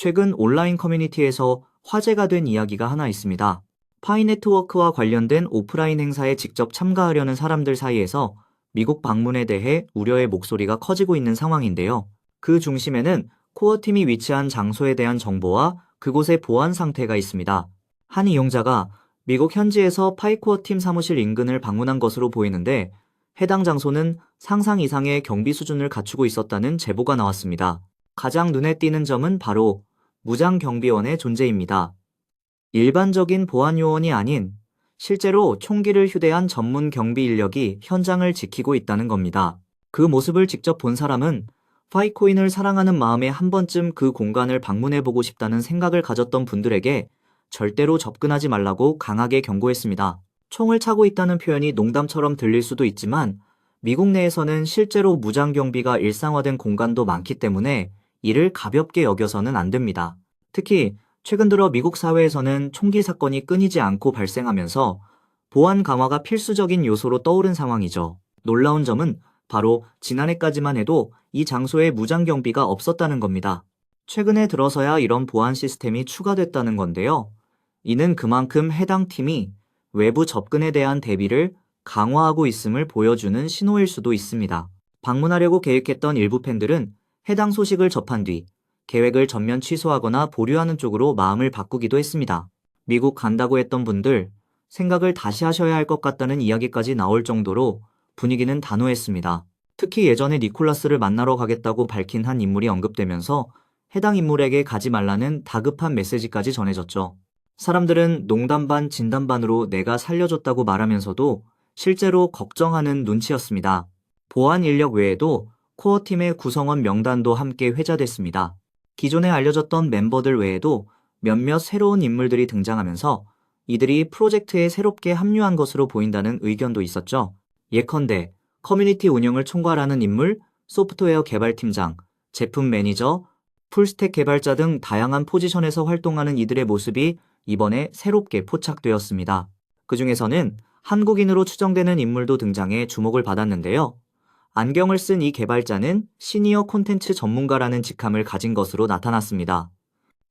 최근 온라인 커뮤니티에서 화제가 된 이야기가 하나 있습니다. 파이네트워크와 관련된 오프라인 행사에 직접 참가하려는 사람들 사이에서 미국 방문에 대해 우려의 목소리가 커지고 있는 상황인데요. 그 중심에는 코어팀이 위치한 장소에 대한 정보와 그곳의 보안 상태가 있습니다. 한 이용자가 미국 현지에서 파이코어팀 사무실 인근을 방문한 것으로 보이는데 해당 장소는 상상 이상의 경비 수준을 갖추고 있었다는 제보가 나왔습니다. 가장 눈에 띄는 점은 바로 무장 경비원의 존재입니다. 일반적인 보안 요원이 아닌 실제로 총기를 휴대한 전문 경비 인력이 현장을 지키고 있다는 겁니다. 그 모습을 직접 본 사람은 파이코인을 사랑하는 마음에 한 번쯤 그 공간을 방문해보고 싶다는 생각을 가졌던 분들에게 절대로 접근하지 말라고 강하게 경고했습니다. 총을 차고 있다는 표현이 농담처럼 들릴 수도 있지만 미국 내에서는 실제로 무장 경비가 일상화된 공간도 많기 때문에 이를 가볍게 여겨서는 안 됩니다. 특히 최근 들어 미국 사회에서는 총기 사건이 끊이지 않고 발생하면서 보안 강화가 필수적인 요소로 떠오른 상황이죠. 놀라운 점은 바로 지난해까지만 해도 이 장소에 무장 경비가 없었다는 겁니다. 최근에 들어서야 이런 보안 시스템이 추가됐다는 건데요. 이는 그만큼 해당 팀이 외부 접근에 대한 대비를 강화하고 있음을 보여주는 신호일 수도 있습니다. 방문하려고 계획했던 일부 팬들은 해당 소식을 접한 뒤 계획을 전면 취소하거나 보류하는 쪽으로 마음을 바꾸기도 했습니다. 미국 간다고 했던 분들, 생각을 다시 하셔야 할 것 같다는 이야기까지 나올 정도로 분위기는 단호했습니다. 특히 예전에 니콜라스를 만나러 가겠다고 밝힌 한 인물이 언급되면서 해당 인물에게 가지 말라는 다급한 메시지까지 전해졌죠. 사람들은 농담 반 진담 반으로 내가 살려줬다고 말하면서도 실제로 걱정하는 눈치였습니다. 보안 인력 외에도 코어팀의 구성원 명단도 함께 회자됐습니다. 기존에 알려졌던 멤버들 외에도 몇몇 새로운 인물들이 등장하면서 이들이 프로젝트에 새롭게 합류한 것으로 보인다는 의견도 있었죠. 예컨대 커뮤니티 운영을 총괄하는 인물, 소프트웨어 개발팀장, 제품 매니저, 풀스택 개발자 등 다양한 포지션에서 활동하는 이들의 모습이 이번에 새롭게 포착되었습니다. 그 중에서는 한국인으로 추정되는 인물도 등장해 주목을 받았는데요. 안경을 쓴 이 개발자는 시니어 콘텐츠 전문가라는 직함을 가진 것으로 나타났습니다.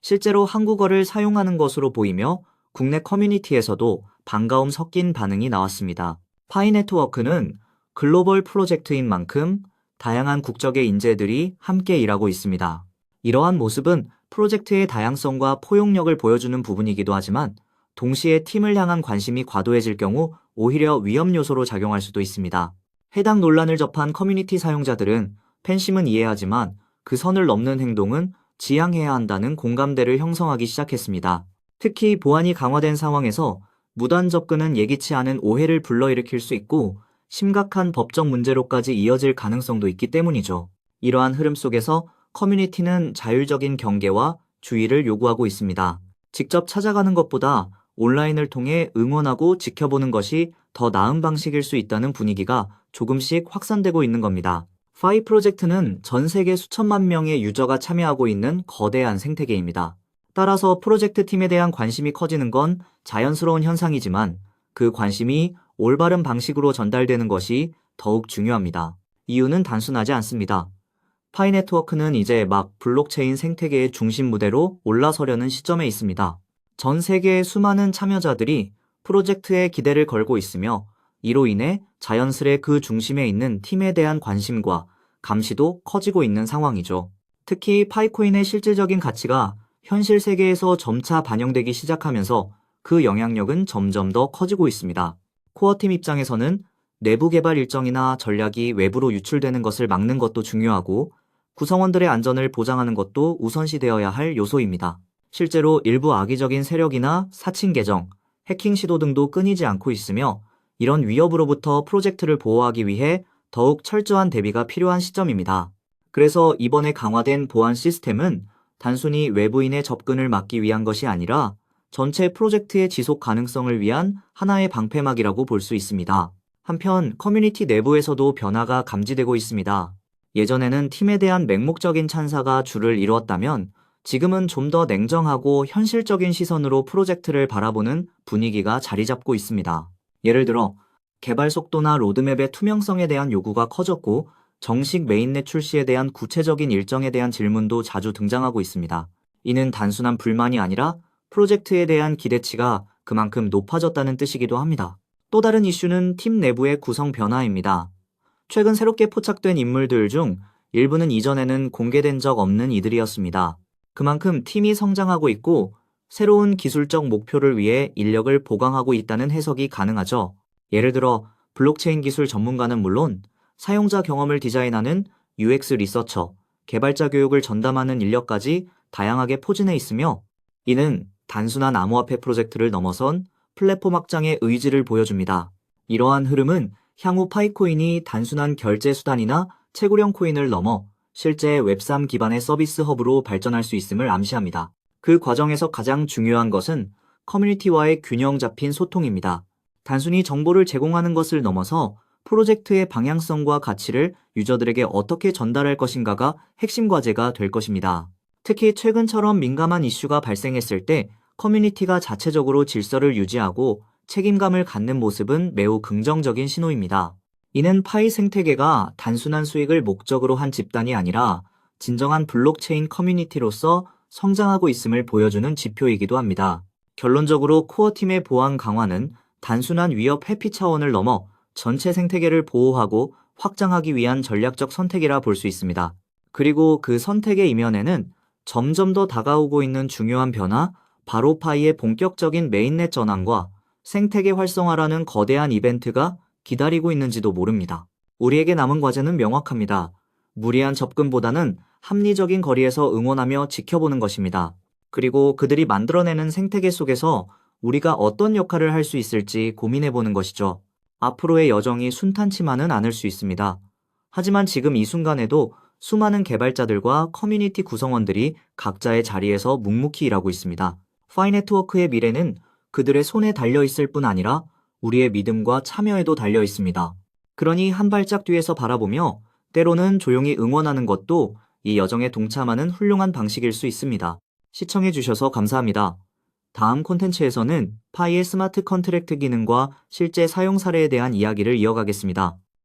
실제로 한국어를 사용하는 것으로 보이며 국내 커뮤니티에서도 반가움 섞인 반응이 나왔습니다. 파이네트워크는 글로벌 프로젝트인 만큼 다양한 국적의 인재들이 함께 일하고 있습니다. 이러한 모습은 프로젝트의 다양성과 포용력을 보여주는 부분이기도 하지만 동시에 팀을 향한 관심이 과도해질 경우 오히려 위험 요소로 작용할 수도 있습니다. 해당 논란을 접한 커뮤니티 사용자들은 팬심은 이해하지만 그 선을 넘는 행동은 지양해야 한다는 공감대를 형성하기 시작했습니다. 특히 보안이 강화된 상황에서 무단 접근은 예기치 않은 오해를 불러일으킬 수 있고 심각한 법적 문제로까지 이어질 가능성도 있기 때문이죠. 이러한 흐름 속에서 커뮤니티는 자율적인 경계와 주의를 요구하고 있습니다. 직접 찾아가는 것보다 온라인을 통해 응원하고 지켜보는 것이 더 나은 방식일 수 있다는 분위기가 조금씩 확산되고 있는 겁니다. 파이 프로젝트는 전 세계 수천만 명의 유저가 참여하고 있는 거대한 생태계입니다. 따라서 프로젝트 팀에 대한 관심이 커지는 건 자연스러운 현상이지만 그 관심이 올바른 방식으로 전달되는 것이 더욱 중요합니다. 이유는 단순하지 않습니다. 파이네트워크는 이제 막 블록체인 생태계의 중심 무대로 올라서려는 시점에 있습니다. 전 세계의 수많은 참여자들이 프로젝트에 기대를 걸고 있으며 이로 인해 자연스레 그 중심에 있는 팀에 대한 관심과 감시도 커지고 있는 상황이죠. 특히 파이코인의 실질적인 가치가 현실 세계에서 점차 반영되기 시작하면서 그 영향력은 점점 더 커지고 있습니다. 코어팀 입장에서는 내부 개발 일정이나 전략이 외부로 유출되는 것을 막는 것도 중요하고 구성원들의 안전을 보장하는 것도 우선시되어야 할 요소입니다. 실제로 일부 악의적인 세력이나 사칭 계정, 해킹 시도 등도 끊이지 않고 있으며 이런 위협으로부터 프로젝트를 보호하기 위해 더욱 철저한 대비가 필요한 시점입니다. 그래서 이번에 강화된 보안 시스템은 단순히 외부인의 접근을 막기 위한 것이 아니라 전체 프로젝트의 지속 가능성을 위한 하나의 방패막이라고 볼 수 있습니다. 한편 커뮤니티 내부에서도 변화가 감지되고 있습니다. 예전에는 팀에 대한 맹목적인 찬사가 주를 이루었다면 지금은 좀 더 냉정하고 현실적인 시선으로 프로젝트를 바라보는 분위기가 자리 잡고 있습니다. 예를 들어 개발 속도나 로드맵의 투명성에 대한 요구가 커졌고 정식 메인넷 출시에 대한 구체적인 일정에 대한 질문도 자주 등장하고 있습니다. 이는 단순한 불만이 아니라 프로젝트에 대한 기대치가 그만큼 높아졌다는 뜻이기도 합니다. 또 다른 이슈는 팀 내부의 구성 변화입니다. 최근 새롭게 포착된 인물들 중 일부는 이전에는 공개된 적 없는 이들이었습니다. 그만큼 팀이 성장하고 있고 새로운 기술적 목표를 위해 인력을 보강하고 있다는 해석이 가능하죠. 예를 들어 블록체인 기술 전문가는 물론 사용자 경험을 디자인하는 UX 리서처, 개발자 교육을 전담하는 인력까지 다양하게 포진해 있으며 이는 단순한 암호화폐 프로젝트를 넘어선 플랫폼 확장의 의지를 보여줍니다. 이러한 흐름은 향후 파이코인이 단순한 결제 수단이나 채굴형 코인을 넘어 실제 웹3 기반의 서비스 허브로 발전할 수 있음을 암시합니다. 그 과정에서 가장 중요한 것은 커뮤니티와의 균형 잡힌 소통입니다. 단순히 정보를 제공하는 것을 넘어서 프로젝트의 방향성과 가치를 유저들에게 어떻게 전달할 것인가가 핵심 과제가 될 것입니다. 특히 최근처럼 민감한 이슈가 발생했을 때 커뮤니티가 자체적으로 질서를 유지하고 책임감을 갖는 모습은 매우 긍정적인 신호입니다. 이는 파이 생태계가 단순한 수익을 목적으로 한 집단이 아니라 진정한 블록체인 커뮤니티로서 성장하고 있음을 보여주는 지표이기도 합니다. 결론적으로 코어팀의 보안 강화는 단순한 위협 회피 차원을 넘어 전체 생태계를 보호하고 확장하기 위한 전략적 선택이라 볼 수 있습니다. 그리고 그 선택의 이면에는 점점 더 다가오고 있는 중요한 변화, 바로 파이의 본격적인 메인넷 전환과 생태계 활성화라는 거대한 이벤트가 기다리고 있는지도 모릅니다. 우리에게 남은 과제는 명확합니다. 무리한 접근보다는 합리적인 거리에서 응원하며 지켜보는 것입니다. 그리고 그들이 만들어내는 생태계 속에서 우리가 어떤 역할을 할 수 있을지 고민해보는 것이죠. 앞으로의 여정이 순탄치만은 않을 수 있습니다. 하지만 지금 이 순간에도 수많은 개발자들과 커뮤니티 구성원들이 각자의 자리에서 묵묵히 일하고 있습니다. 파이 네트워크의 미래는 그들의 손에 달려 있을 뿐 아니라 우리의 믿음과 참여에도 달려 있습니다. 그러니 한 발짝 뒤에서 바라보며 때로는 조용히 응원하는 것도 이 여정에 동참하는 훌륭한 방식일 수 있습니다. 시청해주셔서 감사합니다. 다음 콘텐츠에서는 파이의 스마트 컨트랙트 기능과 실제 사용 사례에 대한 이야기를 이어가겠습니다.